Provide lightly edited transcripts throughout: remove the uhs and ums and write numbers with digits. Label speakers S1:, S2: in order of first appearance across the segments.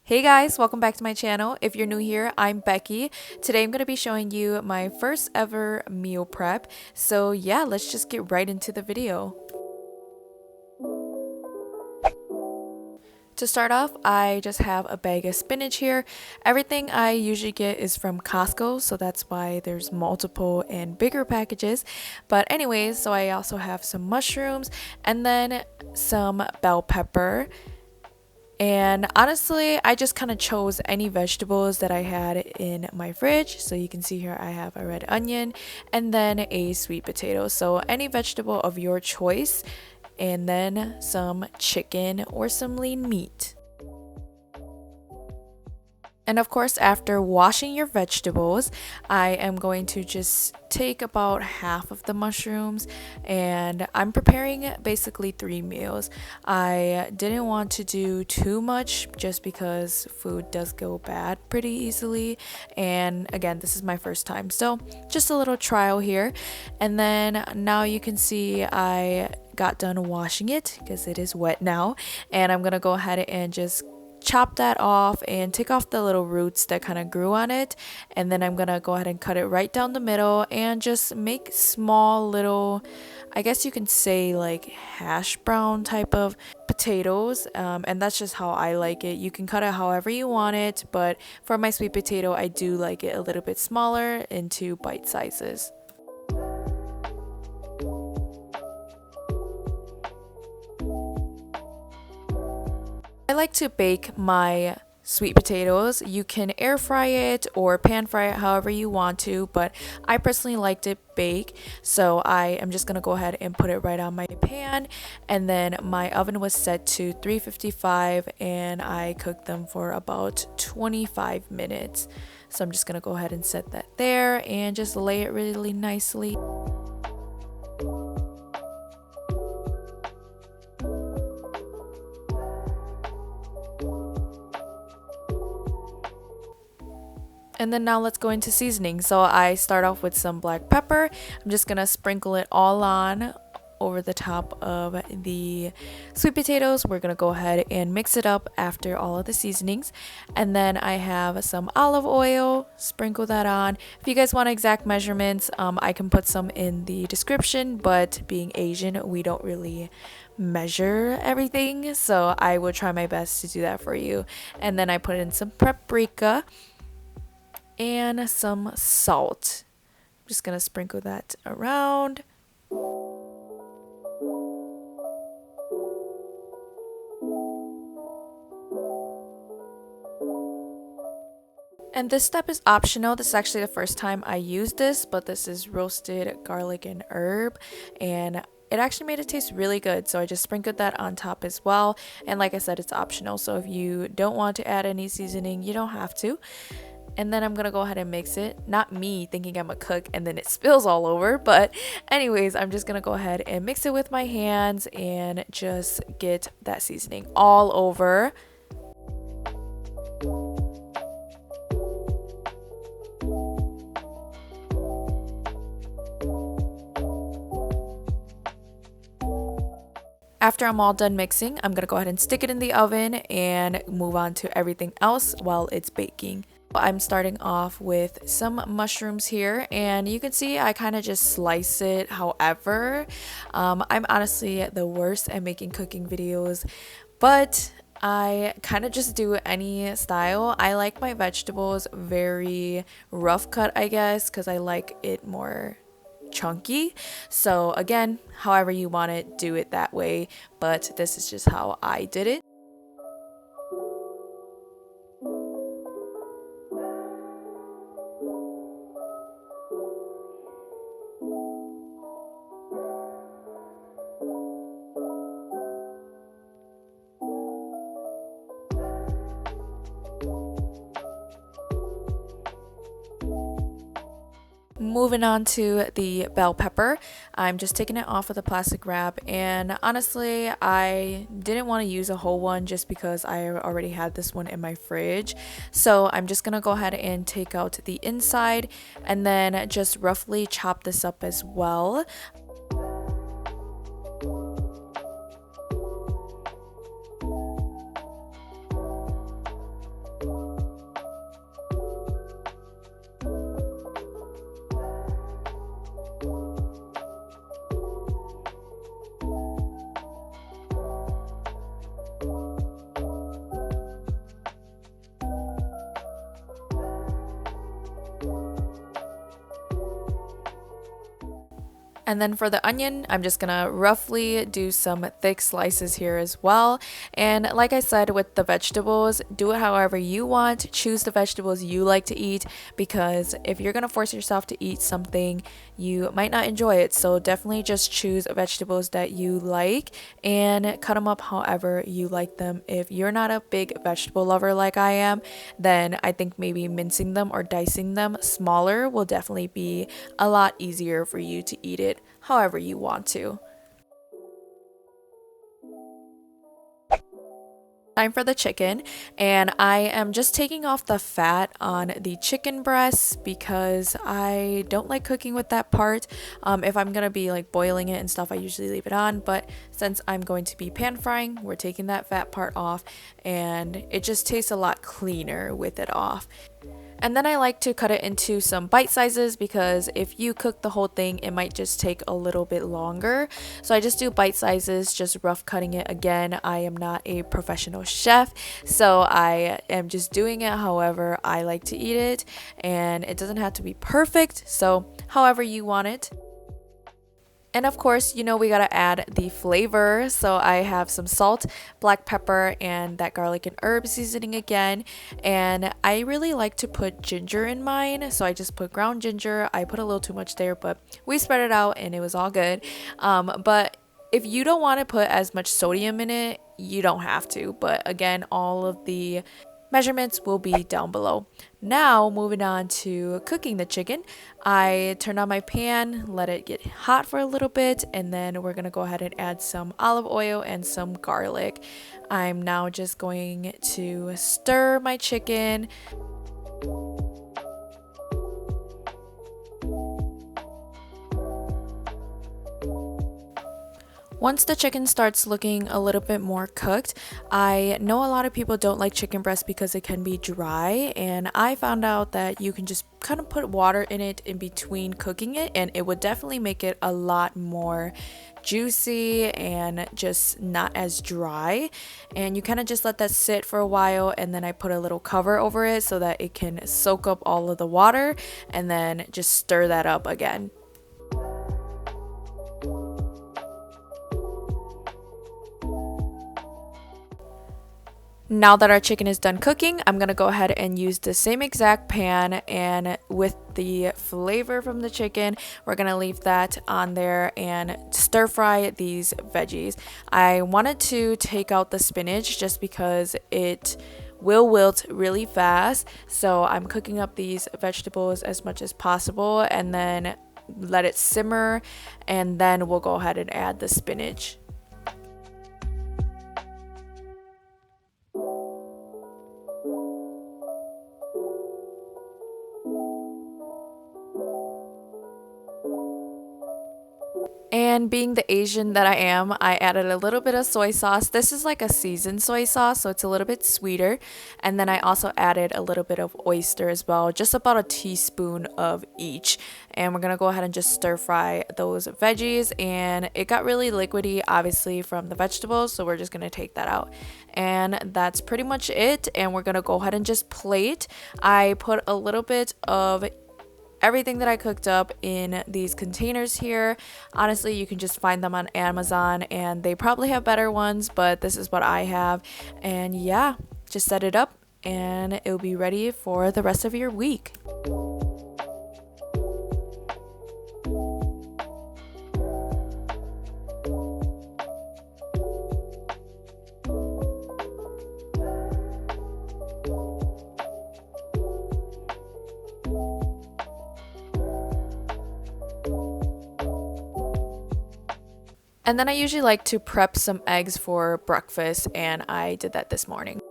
S1: Hey guys, welcome back to my channel. If you're new here, I'm Becky. Today I'm going to be showing you my first ever meal prep. So yeah, let's just get right into the video. To start off, I just have a bag of spinach here. Everything I usually get is from Costco, so that's why there's multiple and bigger packages. But anyways, so I also have some mushrooms and then some bell pepper. And honestly, I just kind of chose any vegetables that I had in my fridge. So you can see here I have a red onion and then a sweet potato. So any vegetable of your choice, and then some chicken or some lean meat. And of course, after washing your vegetables, I am going to just take about half of the mushrooms, and I'm preparing basically 3 meals. I didn't want to do too much just because food does go bad pretty easily. And again, this is my first time, so just a little trial here. And then now you can see I got done washing it because it is wet now, and I'm gonna go ahead and just chop that off and take off the little roots that kind of grew on it. And then I'm gonna go ahead and cut it right down the middle and just make small little, I guess you can say like hash brown type of potatoes. And that's just how I like it. You can cut it however you want it, but for my sweet potato I do like it a little bit smaller into bite sizes. I like to bake my sweet potatoes. You can air fry it or pan fry it however you want to, but I personally liked it bake, so I am just gonna go ahead and put it right on my pan. And then my oven was set to 355 and I cooked them for about 25 minutes. So I'm just gonna go ahead and set that there and just lay it really nicely. And then now let's go into seasoning. So I start off with some black pepper. I'm just gonna sprinkle it all on over the top of the sweet potatoes. We're gonna go ahead and mix it up after all of the seasonings. And then I have some olive oil, sprinkle that on. If you guys want exact measurements, I can put some in the description, but being Asian, we don't really measure everything, so I will try my best to do that for you. And then I put in some paprika and some salt. I'm just gonna sprinkle that around. And this step is optional. This is actually the first time I used this, but this is roasted garlic and herb, and it actually made it taste really good, so I just sprinkled that on top as well. And like I said, it's optional, so if you don't want to add any seasoning, you don't have to. And then I'm gonna go ahead and mix it. Not me thinking I'm a cook and then it spills all over, but anyways, I'm just gonna go ahead and mix it with my hands and just get that seasoning all over. After I'm all done mixing, I'm gonna go ahead and stick it in the oven and move on to everything else while it's baking. I'm starting off with some mushrooms here, and you can see I kind of just slice it. However, I'm honestly the worst at making cooking videos, but I kind of just do any style. I like my vegetables very rough cut, I guess, because I like it more chunky. So again, however you want it, do it that way, but this is just how I did it. Moving on to the bell pepper, I'm just taking it off with a plastic wrap, and honestly I didn't want to use a whole one just because I already had this one in my fridge. So I'm just gonna go ahead and take out the inside and then just roughly chop this up as well. And then for the onion, I'm just gonna roughly do some thick slices here as well. And like I said with the vegetables, do it however you want. Choose the vegetables you like to eat, because if you're gonna force yourself to eat something, you might not enjoy it. So definitely just choose vegetables that you like and cut them up however you like them. If you're not a big vegetable lover like I am, then I think maybe mincing them or dicing them smaller will definitely be a lot easier for you to eat it however you want to. Time for the chicken, and I am just taking off the fat on the chicken breasts because I don't like cooking with that part. If I'm gonna be like boiling it and stuff, I usually leave it on, but since I'm going to be pan frying, we're taking that fat part off, and it just tastes a lot cleaner with it off. And then I like to cut it into some bite sizes, because if you cook the whole thing, it might just take a little bit longer. So I just do bite sizes, just rough cutting it. Again, I am not a professional chef, so I am just doing it however I like to eat it. And it doesn't have to be perfect, so however you want it. And of course, you know, we gotta add the flavor. So I have some salt, black pepper, and that garlic and herb seasoning again. And I really like to put ginger in mine. So I just put ground ginger. I put a little too much there, but we spread it out and it was all good. But if you don't want to put as much sodium in it, you don't have to. But again, all of the measurements will be down below. Now, moving on to cooking the chicken, I turned on my pan, let it get hot for a little bit, and then we're gonna go ahead and add some olive oil and some garlic. I'm now just going to stir my chicken. Once the chicken starts looking a little bit more cooked, I know a lot of people don't like chicken breast because it can be dry, and I found out that you can just kind of put water in it in between cooking it, and it would definitely make it a lot more juicy and just not as dry. And you kind of just let that sit for a while, and then I put a little cover over it so that it can soak up all of the water, and then just stir that up again. Now that our chicken is done cooking, I'm going to go ahead and use the same exact pan, and with the flavor from the chicken, we're going to leave that on there and stir fry these veggies. I wanted to take out the spinach just because it will wilt really fast, so I'm cooking up these vegetables as much as possible and then let it simmer, and then we'll go ahead and add the spinach. And being the Asian that I am, I added a little bit of soy sauce. This is like a seasoned soy sauce, so it's a little bit sweeter. And then I also added a little bit of oyster as well, just about a teaspoon of each. And we're gonna go ahead and just stir fry those veggies. And it got really liquidy, obviously, from the vegetables, so we're just gonna take that out. And that's pretty much it. And we're gonna go ahead and just plate. I put a little bit of everything that I cooked up in these containers here. Honestly, you can just find them on Amazon, and they probably have better ones, but this is what I have. And yeah, just set it up and it'll be ready for the rest of your week. And then I usually like to prep some eggs for breakfast, and I did that this morning.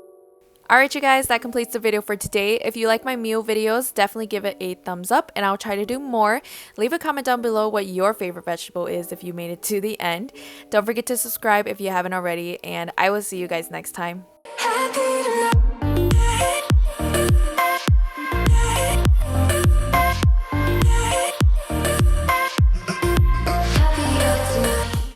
S1: Alright you guys, that completes the video for today. If you like my meal videos, definitely give it a thumbs up, and I'll try to do more. Leave a comment down below what your favorite vegetable is if you made it to the end. Don't forget to subscribe if you haven't already, and I will see you guys next time.